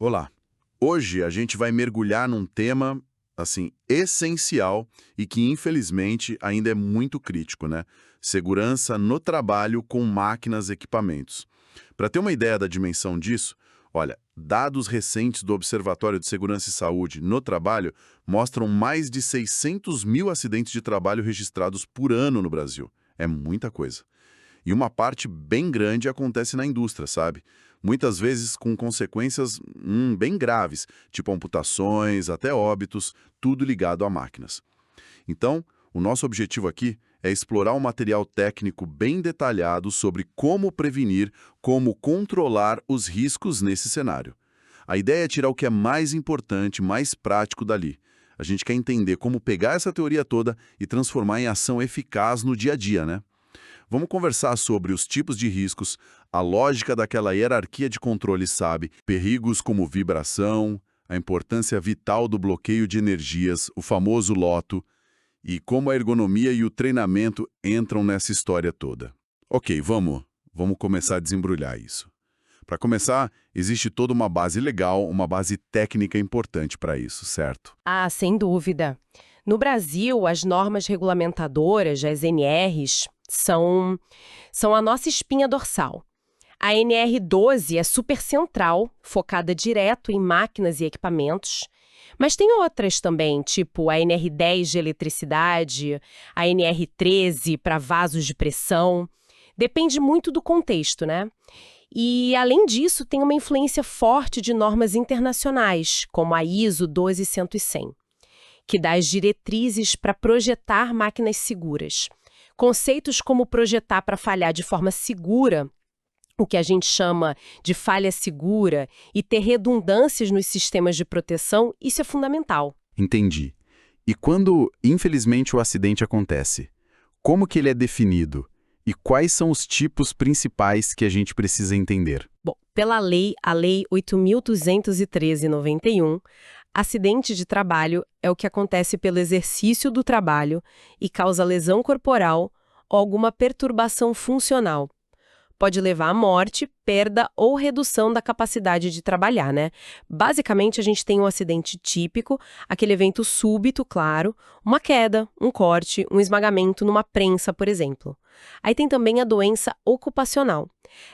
Olá. Hoje a gente vai mergulhar num tema assim essencial e que infelizmente ainda é muito crítico, né? Segurança no trabalho com máquinas e equipamentos. Para ter uma ideia da dimensão disso, olha, dados recentes do Observatório de Segurança e Saúde no Trabalho mostram mais de 600 mil acidentes de trabalho registrados por ano no Brasil. É muita coisa. E uma parte bem grande acontece na indústria, sabe? Muitas vezes com consequências bem graves, tipo amputações, até óbitos, tudo ligado a máquinas. Então, o nosso objetivo aqui é explorar um material técnico bem detalhado sobre como prevenir, como controlar os riscos nesse cenário. A ideia é tirar o que é mais importante, mais prático dali. A gente quer entender como pegar essa teoria toda e transformar em ação eficaz no dia a dia, né? Vamos conversar sobre os tipos de riscos, a lógica daquela hierarquia de controle, sabe? Perigos como vibração, a importância vital do bloqueio de energias, o famoso loto, e como a ergonomia e o treinamento entram nessa história toda. Ok, vamos começar a desembrulhar isso. Para começar, existe toda uma base legal, uma base técnica importante para isso, certo? Ah, sem dúvida. No Brasil, as normas regulamentadoras, as NRs, são a nossa espinha dorsal. A NR12 é super central, focada direto em máquinas e equipamentos, mas tem outras também, tipo a NR10 de eletricidade, a NR13 para vasos de pressão. Depende muito do contexto, né? E, além disso, tem uma influência forte de normas internacionais, como a ISO 12100, que dá as diretrizes para projetar máquinas seguras. Conceitos como projetar para falhar de forma segura, o que a gente chama de falha segura, e ter redundâncias nos sistemas de proteção, isso é fundamental. Entendi. E quando, infelizmente, o acidente acontece, como que ele é definido? E quais são os tipos principais que a gente precisa entender? Bom, pela lei, a Lei 8.213/91, acidente de trabalho é o que acontece pelo exercício do trabalho e causa lesão corporal ou alguma perturbação funcional. Pode levar à morte, perda ou redução da capacidade de trabalhar, né? Basicamente, a gente tem um acidente típico, aquele evento súbito, claro, uma queda, um corte, um esmagamento numa prensa, por exemplo. Aí tem também a doença ocupacional.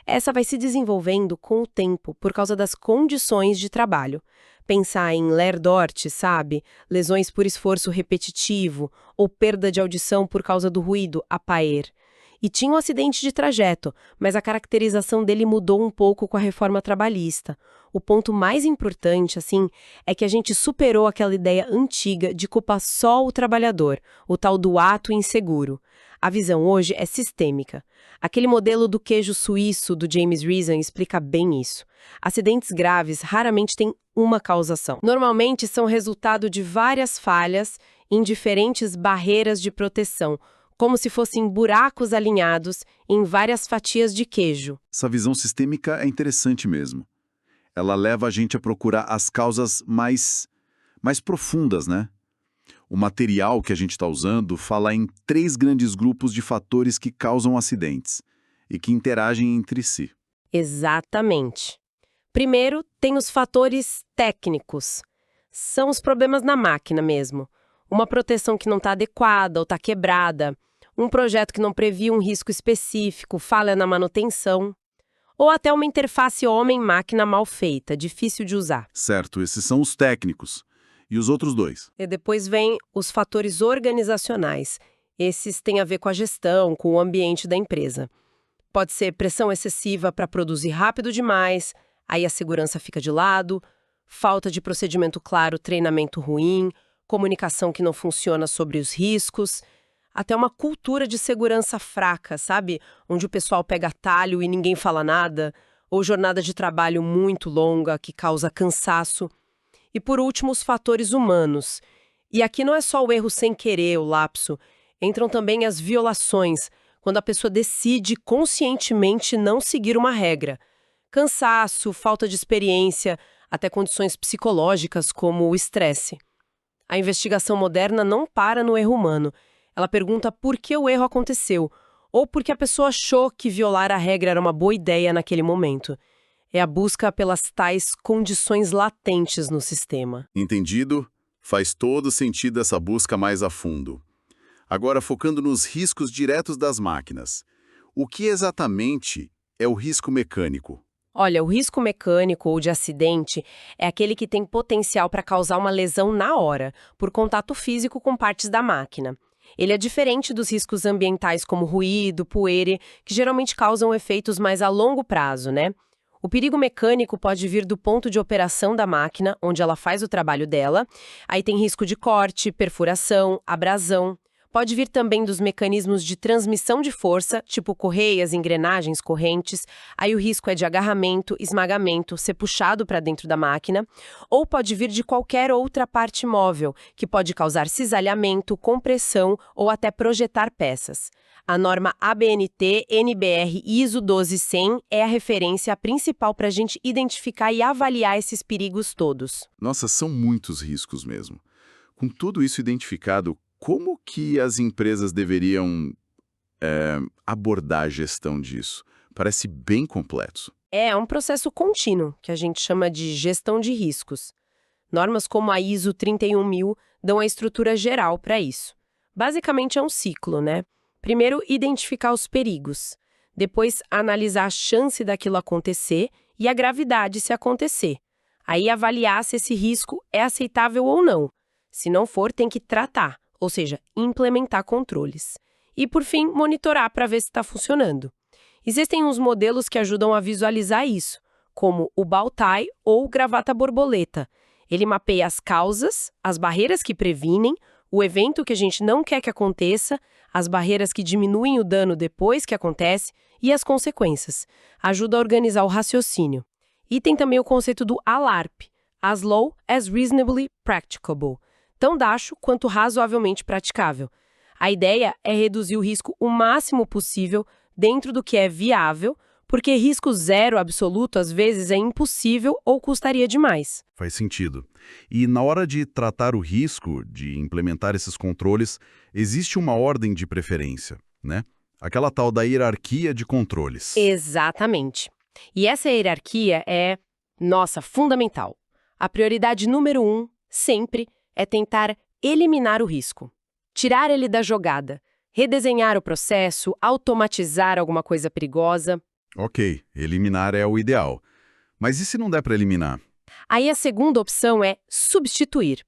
Essa vai se desenvolvendo com o tempo, por causa das condições de trabalho. Pensar em Ler-Dort, sabe? Lesões por esforço repetitivo ou perda de audição por causa do ruído, Apaer. E tinha um acidente de trajeto, mas a caracterização dele mudou um pouco com a reforma trabalhista. O ponto mais importante, assim, é que a gente superou aquela ideia antiga de culpar só o trabalhador, o tal do ato inseguro. A visão hoje é sistêmica. Aquele modelo do queijo suíço do James Reason explica bem isso. Acidentes graves raramente têm uma causação. Normalmente são resultado de várias falhas em diferentes barreiras de proteção, como se fossem buracos alinhados em várias fatias de queijo. Essa visão sistêmica é interessante mesmo. Ela leva a gente a procurar as causas mais profundas, né? O material que a gente está usando fala em 3 grandes grupos de fatores que causam acidentes e que interagem entre si. Exatamente. Primeiro, tem os fatores técnicos. São os problemas na máquina mesmo. Uma proteção que não está adequada ou está quebrada, um projeto que não previa um risco específico, falha na manutenção, ou até uma interface homem-máquina mal feita, difícil de usar. Certo, esses são os técnicos. E os outros 2? E depois vem os fatores organizacionais. Esses têm a ver com a gestão, com o ambiente da empresa. Pode ser pressão excessiva para produzir rápido demais, aí a segurança fica de lado, falta de procedimento claro, treinamento ruim, comunicação que não funciona sobre os riscos, até uma cultura de segurança fraca, sabe? Onde o pessoal pega atalho e ninguém fala nada, ou jornada de trabalho muito longa que causa cansaço. E por último, os fatores humanos. E aqui não é só o erro sem querer, o lapso. Entram também as violações, quando a pessoa decide conscientemente não seguir uma regra. Cansaço, falta de experiência, até condições psicológicas como o estresse. A investigação moderna não para no erro humano. Ela pergunta por que o erro aconteceu, ou porque a pessoa achou que violar a regra era uma boa ideia naquele momento. É a busca pelas tais condições latentes no sistema. Entendido? Faz todo sentido essa busca mais a fundo. Agora, focando nos riscos diretos das máquinas. O que exatamente é o risco mecânico? Olha, o risco mecânico ou de acidente é aquele que tem potencial para causar uma lesão na hora, por contato físico com partes da máquina. Ele é diferente dos riscos ambientais como ruído, poeira, que geralmente causam efeitos mais a longo prazo, né? O perigo mecânico pode vir do ponto de operação da máquina, onde ela faz o trabalho dela. Aí tem risco de corte, perfuração, abrasão. Pode vir também dos mecanismos de transmissão de força, tipo correias, engrenagens, correntes. Aí o risco é de agarramento, esmagamento, ser puxado para dentro da máquina. Ou pode vir de qualquer outra parte móvel, que pode causar cisalhamento, compressão ou até projetar peças. A norma ABNT NBR ISO 12100 é a referência principal para a gente identificar e avaliar esses perigos todos. Nossa, são muitos riscos mesmo. Com tudo isso identificado, como que as empresas deveriam abordar a gestão disso? Parece bem complexo. É um processo contínuo, que a gente chama de gestão de riscos. Normas como a ISO 31000 dão a estrutura geral para isso. Basicamente é um ciclo, né? Primeiro, identificar os perigos. Depois, analisar a chance daquilo acontecer e a gravidade se acontecer. Aí, avaliar se esse risco é aceitável ou não. Se não for, tem que tratar, ou seja, implementar controles. E, por fim, monitorar para ver se está funcionando. Existem uns modelos que ajudam a visualizar isso, como o bow tie ou gravata borboleta. Ele mapeia as causas, as barreiras que previnem, o evento que a gente não quer que aconteça, as barreiras que diminuem o dano depois que acontece e as consequências. Ajuda a organizar o raciocínio. E tem também o conceito do ALARP, As Low as Reasonably Practicable, tão baixo quanto razoavelmente praticável. A ideia é reduzir o risco o máximo possível dentro do que é viável, porque risco zero absoluto às vezes é impossível ou custaria demais. Faz sentido. E na hora de tratar o risco, de implementar esses controles, existe uma ordem de preferência, né? Aquela tal da hierarquia de controles. Exatamente. E essa hierarquia é, fundamental. A prioridade número 1, sempre, é tentar eliminar o risco. Tirar ele da jogada, redesenhar o processo, automatizar alguma coisa perigosa. Ok, eliminar é o ideal. Mas e se não der para eliminar? Aí a segunda opção é substituir.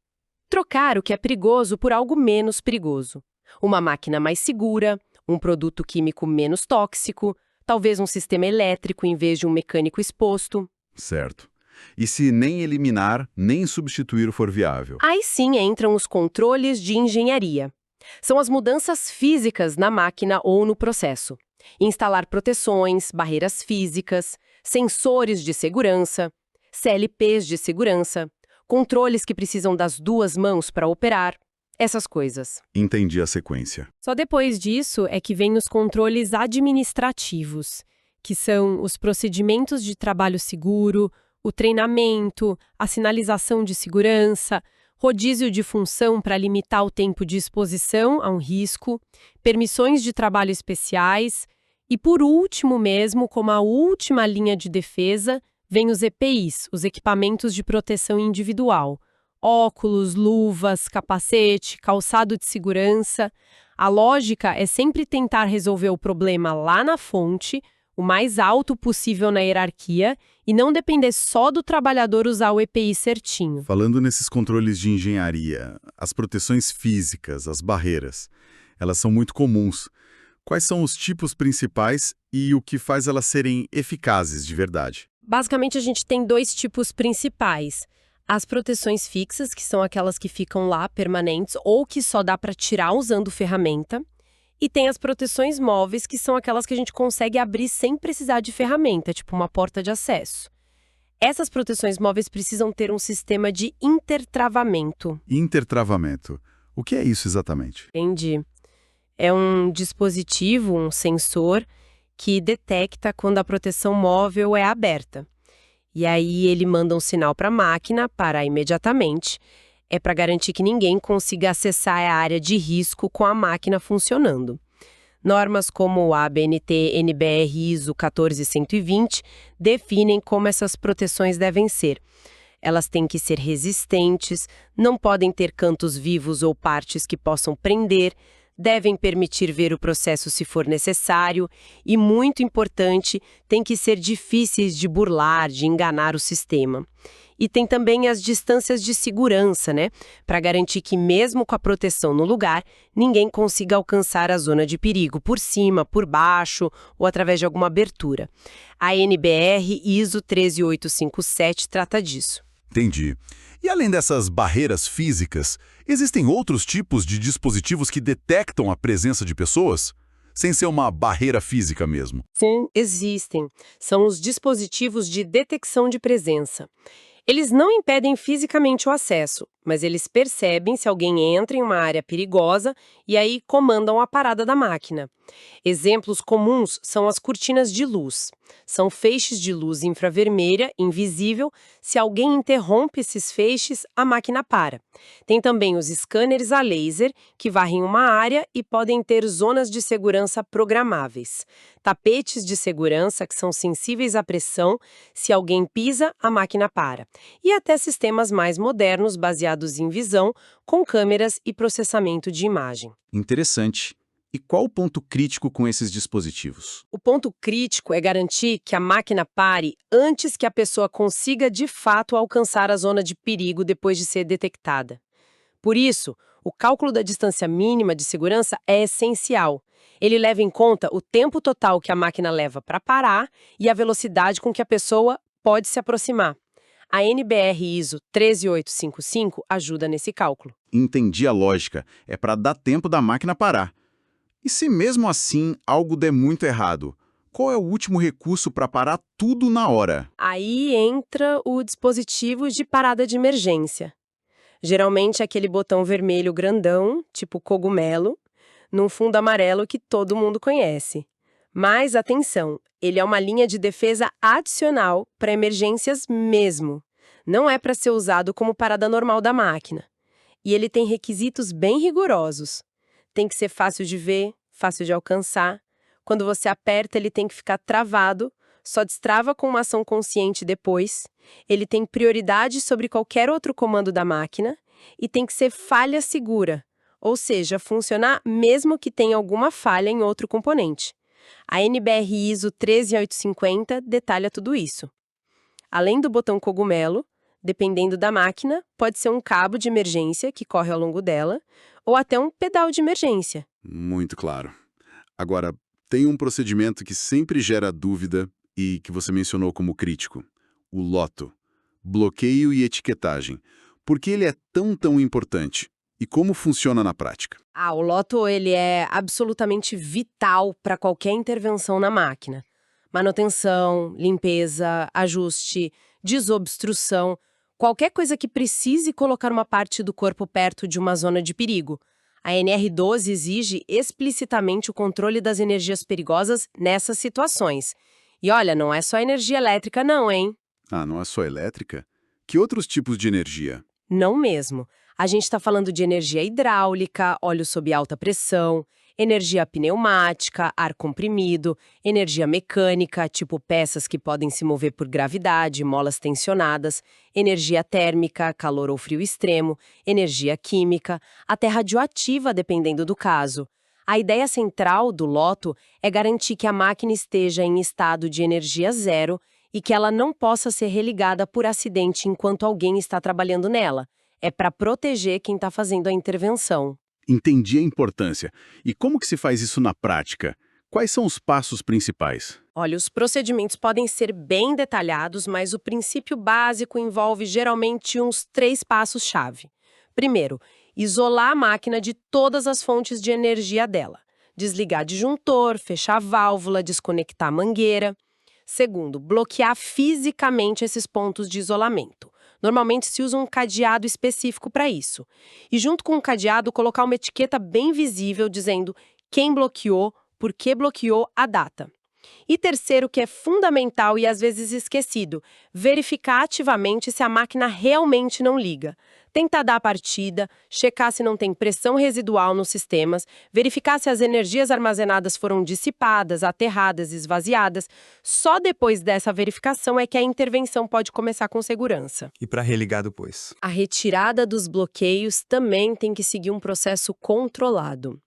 Trocar o que é perigoso por algo menos perigoso. Uma máquina mais segura, um produto químico menos tóxico, talvez um sistema elétrico em vez de um mecânico exposto. Certo. E se nem eliminar, nem substituir for viável? Aí sim entram os controles de engenharia. São as mudanças físicas na máquina ou no processo. Instalar proteções, barreiras físicas, sensores de segurança, CLPs de segurança, controles que precisam das duas mãos para operar, essas coisas. Entendi a sequência. Só depois disso é que vem os controles administrativos, que são os procedimentos de trabalho seguro, o treinamento, a sinalização de segurança, rodízio de função para limitar o tempo de exposição a um risco, permissões de trabalho especiais e, por último mesmo, como a última linha de defesa, vem os EPIs, os equipamentos de proteção individual, óculos, luvas, capacete, calçado de segurança. A lógica é sempre tentar resolver o problema lá na fonte, o mais alto possível na hierarquia, e não depender só do trabalhador usar o EPI certinho. Falando nesses controles de engenharia, as proteções físicas, as barreiras, elas são muito comuns. Quais são os tipos principais e o que faz elas serem eficazes de verdade? Basicamente, a gente tem dois tipos principais. As proteções fixas, que são aquelas que ficam lá permanentes ou que só dá para tirar usando ferramenta. E tem as proteções móveis, que são aquelas que a gente consegue abrir sem precisar de ferramenta, tipo uma porta de acesso. Essas proteções móveis precisam ter um sistema de intertravamento. Intertravamento. O que é isso exatamente? Entendi. É um dispositivo, um sensor, que detecta quando a proteção móvel é aberta. E aí ele manda um sinal para a máquina parar imediatamente. É para garantir que ninguém consiga acessar a área de risco com a máquina funcionando. Normas como a ABNT NBR ISO 14120 definem como essas proteções devem ser. Elas têm que ser resistentes, não podem ter cantos vivos ou partes que possam prender, devem permitir ver o processo se for necessário e, muito importante, têm que ser difíceis de burlar, de enganar o sistema. E tem também as distâncias de segurança, né? Para garantir que, mesmo com a proteção no lugar, ninguém consiga alcançar a zona de perigo por cima, por baixo ou através de alguma abertura. A NBR ISO 13857 trata disso. Entendi. E além dessas barreiras físicas, existem outros tipos de dispositivos que detectam a presença de pessoas? Sem ser uma barreira física mesmo. Sim, existem. São os dispositivos de detecção de presença. Eles não impedem fisicamente o acesso, mas eles percebem se alguém entra em uma área perigosa e aí comandam a parada da máquina. Exemplos comuns são as cortinas de luz. São feixes de luz infravermelha, invisível. Se alguém interrompe esses feixes, a máquina para. Tem também os scanners a laser, que varrem uma área e podem ter zonas de segurança programáveis. Tapetes de segurança que são sensíveis à pressão. Se alguém pisa, a máquina para. E até sistemas mais modernos baseados em visão, com câmeras e processamento de imagem. Interessante. E qual o ponto crítico com esses dispositivos? O ponto crítico é garantir que a máquina pare antes que a pessoa consiga de fato alcançar a zona de perigo depois de ser detectada. Por isso, o cálculo da distância mínima de segurança é essencial. Ele leva em conta o tempo total que a máquina leva para parar e a velocidade com que a pessoa pode se aproximar. A NBR ISO 13855 ajuda nesse cálculo. Entendi a lógica. É para dar tempo da máquina parar. E se mesmo assim algo der muito errado, qual é o último recurso para parar tudo na hora? Aí entra o dispositivo de parada de emergência. Geralmente aquele botão vermelho grandão, tipo cogumelo, num fundo amarelo que todo mundo conhece. Mas atenção, ele é uma linha de defesa adicional para emergências mesmo. Não é para ser usado como parada normal da máquina. E ele tem requisitos bem rigorosos. Tem que ser fácil de ver, fácil de alcançar. Quando você aperta, ele tem que ficar travado, só destrava com uma ação consciente depois. Ele tem prioridade sobre qualquer outro comando da máquina e tem que ser falha segura, ou seja, funcionar mesmo que tenha alguma falha em outro componente. A NBR ISO 13850 detalha tudo isso. Além do botão cogumelo, dependendo da máquina, pode ser um cabo de emergência que corre ao longo dela, ou até um pedal de emergência. Muito claro. Agora, tem um procedimento que sempre gera dúvida e que você mencionou como crítico. O LOTO. Bloqueio e etiquetagem. Por que ele é tão importante? E como funciona na prática? O LOTO ele é absolutamente vital para qualquer intervenção na máquina. Manutenção, limpeza, ajuste, desobstrução, qualquer coisa que precise colocar uma parte do corpo perto de uma zona de perigo. A NR12 exige explicitamente o controle das energias perigosas nessas situações. E olha, não é só energia elétrica não, hein? Não é só elétrica? Que outros tipos de energia? Não mesmo. A gente está falando de energia hidráulica, óleo sob alta pressão, energia pneumática, ar comprimido, energia mecânica, tipo peças que podem se mover por gravidade, molas tensionadas, energia térmica, calor ou frio extremo, energia química, até radioativa, dependendo do caso. A ideia central do LOTO é garantir que a máquina esteja em estado de energia zero e que ela não possa ser religada por acidente enquanto alguém está trabalhando nela. É para proteger quem está fazendo a intervenção. Entendi a importância. E como que se faz isso na prática? Quais são os passos principais? Olha, os procedimentos podem ser bem detalhados, mas o princípio básico envolve geralmente uns 3 passos-chave. Primeiro, isolar a máquina de todas as fontes de energia dela. Desligar disjuntor, fechar a válvula, desconectar a mangueira. Segundo, bloquear fisicamente esses pontos de isolamento. Normalmente se usa um cadeado específico para isso. E junto com o cadeado, colocar uma etiqueta bem visível dizendo quem bloqueou, por que bloqueou, a data. E terceiro, que é fundamental e às vezes esquecido, verificar ativamente se a máquina realmente não liga. Tentar dar a partida, checar se não tem pressão residual nos sistemas, verificar se as energias armazenadas foram dissipadas, aterradas, esvaziadas. Só depois dessa verificação é que a intervenção pode começar com segurança. E para religar depois? A retirada dos bloqueios também tem que seguir um processo controlado.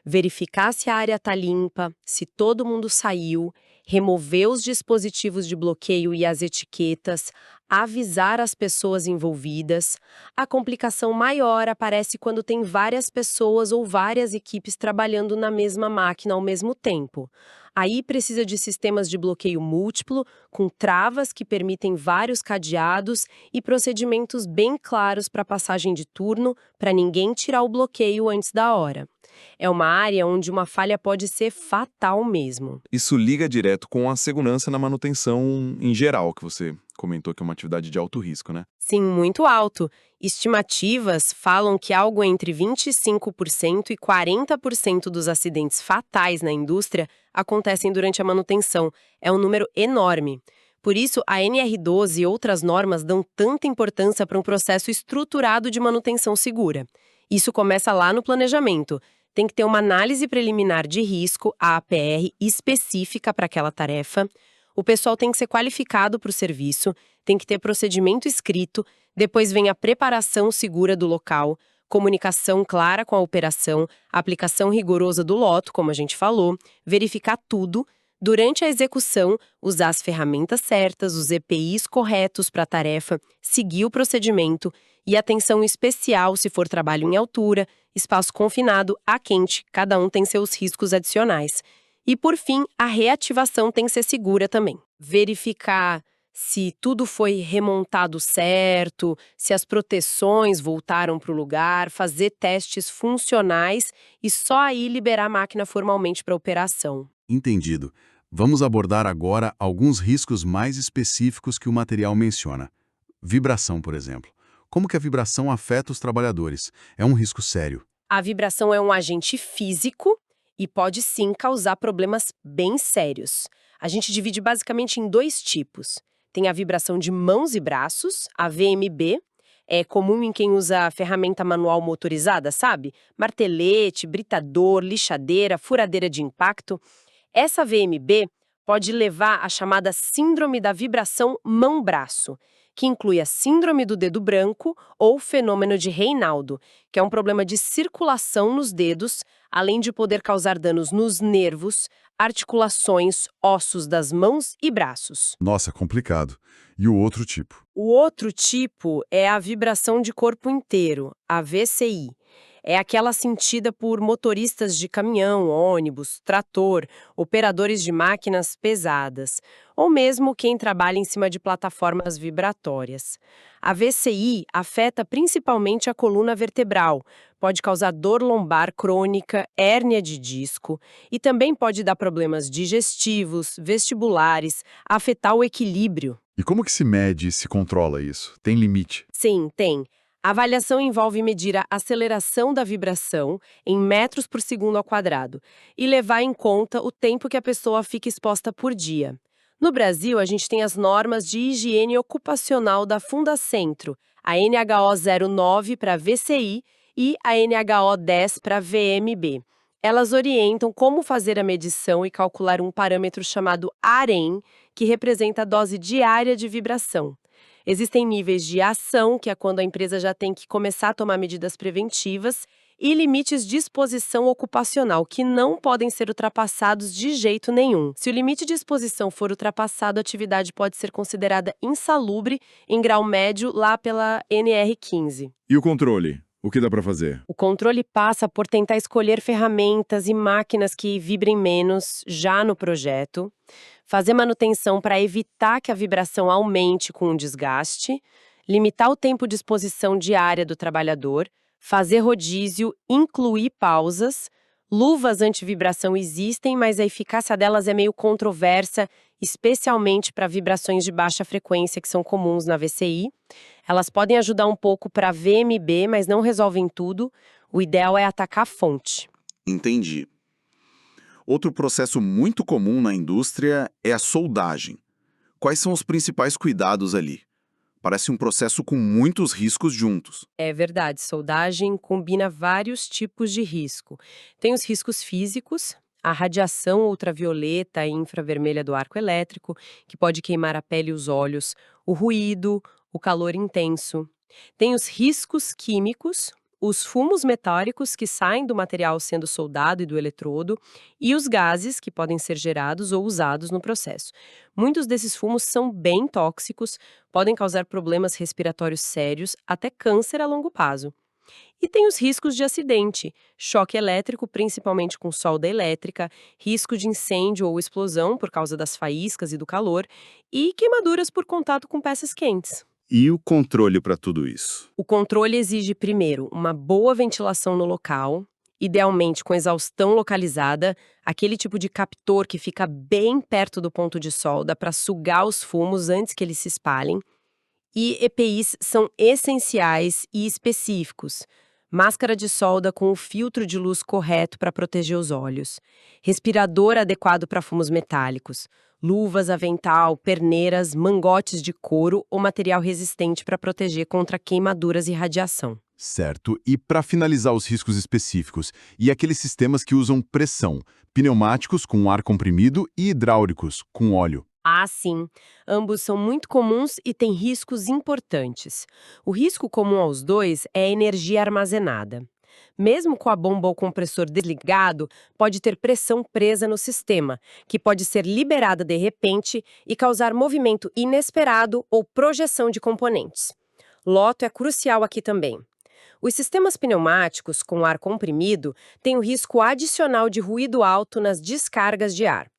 Verificar se a área está limpa, se todo mundo saiu, remover os dispositivos de bloqueio e as etiquetas, avisar as pessoas envolvidas. A complicação maior aparece quando tem várias pessoas ou várias equipes trabalhando na mesma máquina ao mesmo tempo. Aí precisa de sistemas de bloqueio múltiplo, com travas que permitem vários cadeados e procedimentos bem claros para passagem de turno, para ninguém tirar o bloqueio antes da hora. É uma área onde uma falha pode ser fatal mesmo. Isso liga direto com a segurança na manutenção em geral, que você comentou que é uma atividade de alto risco, né? Sim, muito alto. Estimativas falam que algo entre 25% e 40% dos acidentes fatais na indústria acontecem durante a manutenção. É um número enorme. Por isso, a NR12 e outras normas dão tanta importância para um processo estruturado de manutenção segura. Isso começa lá no planejamento. Tem que ter uma análise preliminar de risco, a APR, específica para aquela tarefa. O pessoal tem que ser qualificado para o serviço, tem que ter procedimento escrito, depois vem a preparação segura do local, comunicação clara com a operação, aplicação rigorosa do loto, como a gente falou, verificar tudo. Durante a execução, usar as ferramentas certas, os EPIs corretos para a tarefa, seguir o procedimento e atenção especial se for trabalho em altura, espaço confinado, a quente, cada um tem seus riscos adicionais. E, por fim, a reativação tem que ser segura também. Verificar se tudo foi remontado certo, se as proteções voltaram para o lugar, fazer testes funcionais e só aí liberar a máquina formalmente para operação. Entendido. Vamos abordar agora alguns riscos mais específicos que o material menciona. Vibração, por exemplo. Como que a vibração afeta os trabalhadores? É um risco sério. A vibração é um agente físico e pode sim causar problemas bem sérios. A gente divide basicamente em dois tipos. Tem a vibração de mãos e braços, a VMB. É comum em quem usa ferramenta manual motorizada, sabe? Martelete, britador, lixadeira, furadeira de impacto. Essa VMB pode levar à chamada síndrome da vibração mão-braço, que inclui a síndrome do dedo branco ou fenômeno de Raynaud, que é um problema de circulação nos dedos, além de poder causar danos nos nervos, articulações, ossos das mãos e braços. Nossa, complicado. E o outro tipo? O outro tipo é a vibração de corpo inteiro, a VCI. É aquela sentida por motoristas de caminhão, ônibus, trator, operadores de máquinas pesadas, ou mesmo quem trabalha em cima de plataformas vibratórias. A VCI afeta principalmente a coluna vertebral, pode causar dor lombar crônica, hérnia de disco e também pode dar problemas digestivos, vestibulares, afetar o equilíbrio. E como que se mede e se controla isso? Tem limite? Sim, tem. A avaliação envolve medir a aceleração da vibração em metros por segundo ao quadrado e levar em conta o tempo que a pessoa fica exposta por dia. No Brasil, a gente tem as normas de higiene ocupacional da Fundacentro, a NHO 09 para VCI e a NHO 10 para VMB. Elas orientam como fazer a medição e calcular um parâmetro chamado AREM, que representa a dose diária de vibração. Existem níveis de ação, que é quando a empresa já tem que começar a tomar medidas preventivas, e limites de exposição ocupacional, que não podem ser ultrapassados de jeito nenhum. Se o limite de exposição for ultrapassado, a atividade pode ser considerada insalubre em grau médio lá pela NR15. E o controle? O que dá para fazer? O controle passa por tentar escolher ferramentas e máquinas que vibrem menos já no projeto, fazer manutenção para evitar que a vibração aumente com o desgaste, limitar o tempo de exposição diária do trabalhador, fazer rodízio, incluir pausas. Luvas antivibração existem, mas a eficácia delas é meio controversa, especialmente para vibrações de baixa frequência que são comuns na VCI. Elas podem ajudar um pouco para VMB, mas não resolvem tudo. O ideal é atacar a fonte. Entendi. Outro processo muito comum na indústria é a soldagem. Quais são os principais cuidados ali? Parece um processo com muitos riscos juntos. É verdade, soldagem combina vários tipos de risco. Tem os riscos físicos, a radiação ultravioleta e infravermelha do arco elétrico, que pode queimar a pele e os olhos, o ruído, o calor intenso. Tem os riscos químicos, os fumos metálicos que saem do material sendo soldado e do eletrodo, e os gases que podem ser gerados ou usados no processo. Muitos desses fumos são bem tóxicos, podem causar problemas respiratórios sérios, até câncer a longo prazo. E tem os riscos de acidente, choque elétrico, principalmente com solda elétrica, risco de incêndio ou explosão por causa das faíscas e do calor, e queimaduras por contato com peças quentes. E o controle para tudo isso? O controle exige, primeiro, uma boa ventilação no local, idealmente com exaustão localizada, aquele tipo de captor que fica bem perto do ponto de solda para sugar os fumos antes que eles se espalhem. E EPIs são essenciais e específicos. Máscara de solda com o filtro de luz correto para proteger os olhos. Respirador adequado para fumos metálicos. Luvas, avental, perneiras, mangotes de couro ou material resistente para proteger contra queimaduras e radiação. Certo. E para finalizar os riscos específicos, e aqueles sistemas que usam pressão, pneumáticos com ar comprimido e hidráulicos com óleo? Ah, sim. Ambos são muito comuns e têm riscos importantes. O risco comum aos dois é a energia armazenada. Mesmo com a bomba ou compressor desligado, pode ter pressão presa no sistema, que pode ser liberada de repente e causar movimento inesperado ou projeção de componentes. Loto é crucial aqui também. Os sistemas pneumáticos com ar comprimido têm o risco adicional de ruído alto nas descargas de ar.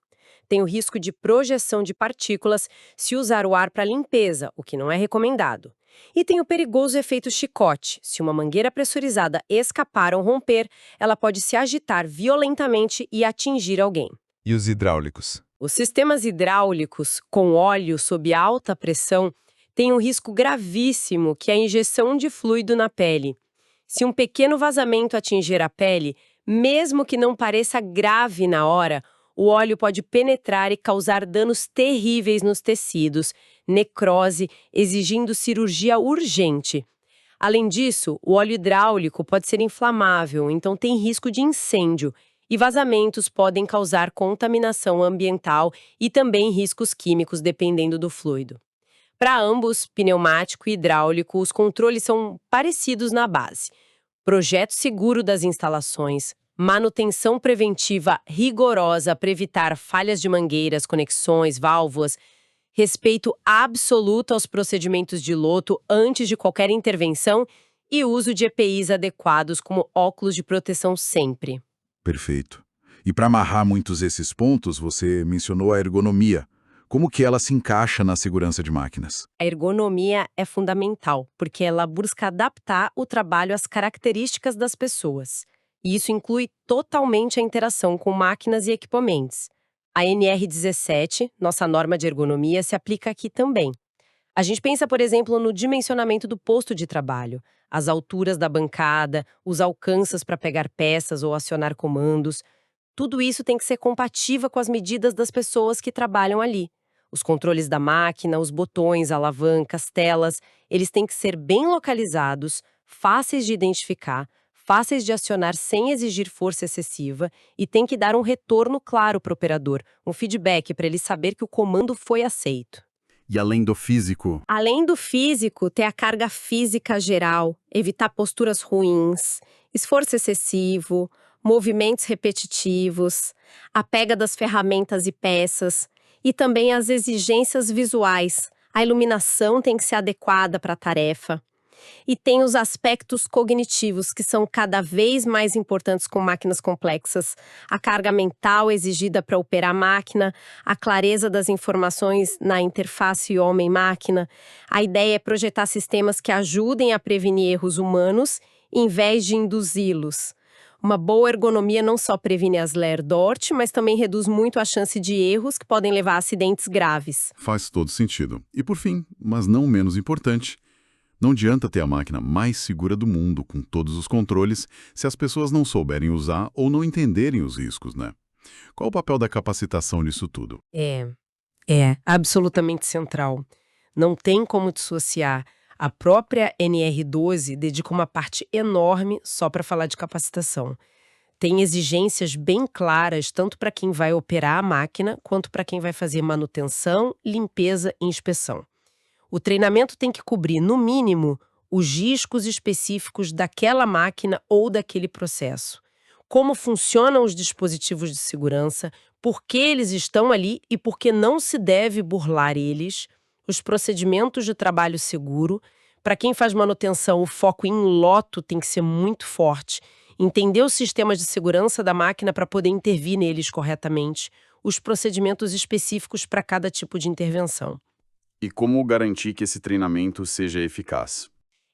Tem o risco de projeção de partículas se usar o ar para limpeza, o que não é recomendado. E tem o perigoso efeito chicote. Se uma mangueira pressurizada escapar ou romper, ela pode se agitar violentamente e atingir alguém. E os hidráulicos? Os sistemas hidráulicos com óleo sob alta pressão têm um risco gravíssimo, que é a injeção de fluido na pele. Se um pequeno vazamento atingir a pele, mesmo que não pareça grave na hora, o óleo pode penetrar e causar danos terríveis nos tecidos, necrose, exigindo cirurgia urgente. Além disso, o óleo hidráulico pode ser inflamável, então tem risco de incêndio, e vazamentos podem causar contaminação ambiental e também riscos químicos, dependendo do fluido. Para ambos, pneumático e hidráulico, os controles são parecidos na base. Projeto seguro das instalações, manutenção preventiva rigorosa para evitar falhas de mangueiras, conexões, válvulas, respeito absoluto aos procedimentos de loto antes de qualquer intervenção e uso de EPIs adequados como óculos de proteção sempre. Perfeito. E para amarrar muitos esses pontos, você mencionou a ergonomia. Como que ela se encaixa na segurança de máquinas? A ergonomia é fundamental, porque ela busca adaptar o trabalho às características das pessoas. E isso inclui totalmente a interação com máquinas e equipamentos. A NR17, nossa norma de ergonomia, se aplica aqui também. A gente pensa, por exemplo, no dimensionamento do posto de trabalho, as alturas da bancada, os alcances para pegar peças ou acionar comandos. Tudo isso tem que ser compatível com as medidas das pessoas que trabalham ali. Os controles da máquina, os botões, alavancas, telas, eles têm que ser bem localizados, fáceis de identificar, fáceis de acionar sem exigir força excessiva e tem que dar um retorno claro para o operador, um feedback para ele saber que o comando foi aceito. E além do físico? Além do físico, ter a carga física geral, evitar posturas ruins, esforço excessivo, movimentos repetitivos, a pega das ferramentas e peças e também as exigências visuais. A iluminação tem que ser adequada para a tarefa. E tem os aspectos cognitivos, que são cada vez mais importantes com máquinas complexas. A carga mental exigida para operar a máquina, a clareza das informações na interface homem-máquina. A ideia é projetar sistemas que ajudem a prevenir erros humanos, em vez de induzi-los. Uma boa ergonomia não só previne as Lehr-Dort, mas também reduz muito a chance de erros que podem levar a acidentes graves. Faz todo sentido. E por fim, mas não menos importante, não adianta ter a máquina mais segura do mundo, com todos os controles, se as pessoas não souberem usar ou não entenderem os riscos, né? Qual o papel da capacitação nisso tudo? É absolutamente central. Não tem como dissociar. A própria NR12 dedica uma parte enorme só para falar de capacitação. Tem exigências bem claras tanto para quem vai operar a máquina quanto para quem vai fazer manutenção, limpeza e inspeção. O treinamento tem que cobrir, no mínimo, os riscos específicos daquela máquina ou daquele processo. Como funcionam os dispositivos de segurança, por que eles estão ali e por que não se deve burlar eles, os procedimentos de trabalho seguro. Para quem faz manutenção, o foco em loto tem que ser muito forte. Entender os sistemas de segurança da máquina para poder intervir neles corretamente, os procedimentos específicos para cada tipo de intervenção. E como garantir que esse treinamento seja eficaz?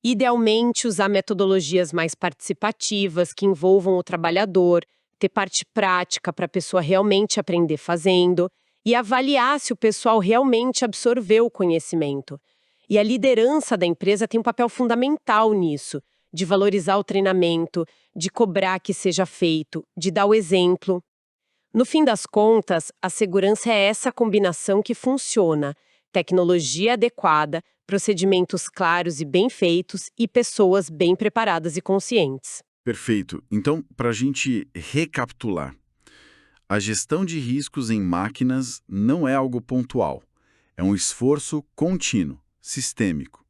Idealmente, usar metodologias mais participativas que envolvam o trabalhador, ter parte prática para a pessoa realmente aprender fazendo e avaliar se o pessoal realmente absorveu o conhecimento. E a liderança da empresa tem um papel fundamental nisso, de valorizar o treinamento, de cobrar que seja feito, de dar o exemplo. No fim das contas, a segurança é essa combinação que funciona: tecnologia adequada, procedimentos claros e bem feitos e pessoas bem preparadas e conscientes. Perfeito. Então, para a gente recapitular, a gestão de riscos em máquinas não é algo pontual. É um esforço contínuo, sistêmico.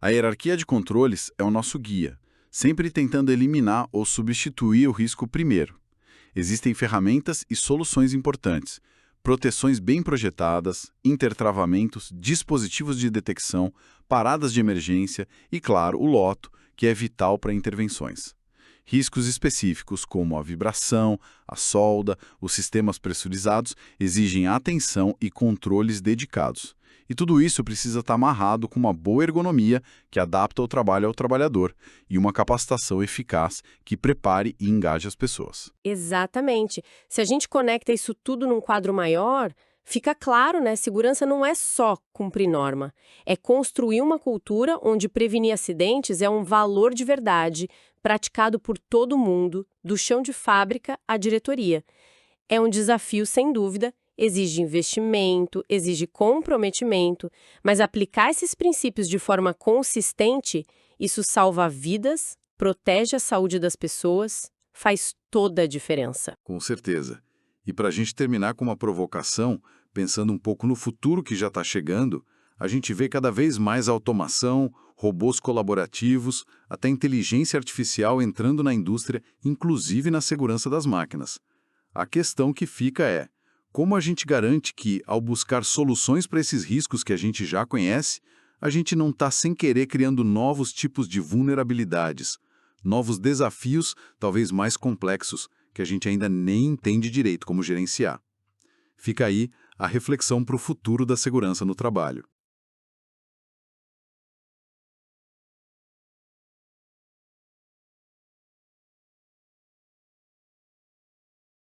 A hierarquia de controles é o nosso guia, sempre tentando eliminar ou substituir o risco primeiro. Existem ferramentas e soluções importantes, proteções bem projetadas, intertravamentos, dispositivos de detecção, paradas de emergência e, claro, o loto, que é vital para intervenções. Riscos específicos, como a vibração, a solda, os sistemas pressurizados, exigem atenção e controles dedicados. E tudo isso precisa estar amarrado com uma boa ergonomia que adapta o trabalho ao trabalhador e uma capacitação eficaz que prepare e engaje as pessoas. Exatamente. Se a gente conecta isso tudo num quadro maior, fica claro, né? Segurança não é só cumprir norma. É construir uma cultura onde prevenir acidentes é um valor de verdade, praticado por todo mundo, do chão de fábrica à diretoria. É um desafio, sem dúvida, exige investimento, exige comprometimento, mas aplicar esses princípios de forma consistente, isso salva vidas, protege a saúde das pessoas, faz toda a diferença. Com certeza. E para a gente terminar com uma provocação, pensando um pouco no futuro que já está chegando, a gente vê cada vez mais automação, robôs colaborativos, até inteligência artificial entrando na indústria, inclusive na segurança das máquinas. A questão que fica é: como a gente garante que, ao buscar soluções para esses riscos que a gente já conhece, a gente não está sem querer criando novos tipos de vulnerabilidades, novos desafios, talvez mais complexos, que a gente ainda nem entende direito como gerenciar? Fica aí a reflexão para o futuro da segurança no trabalho.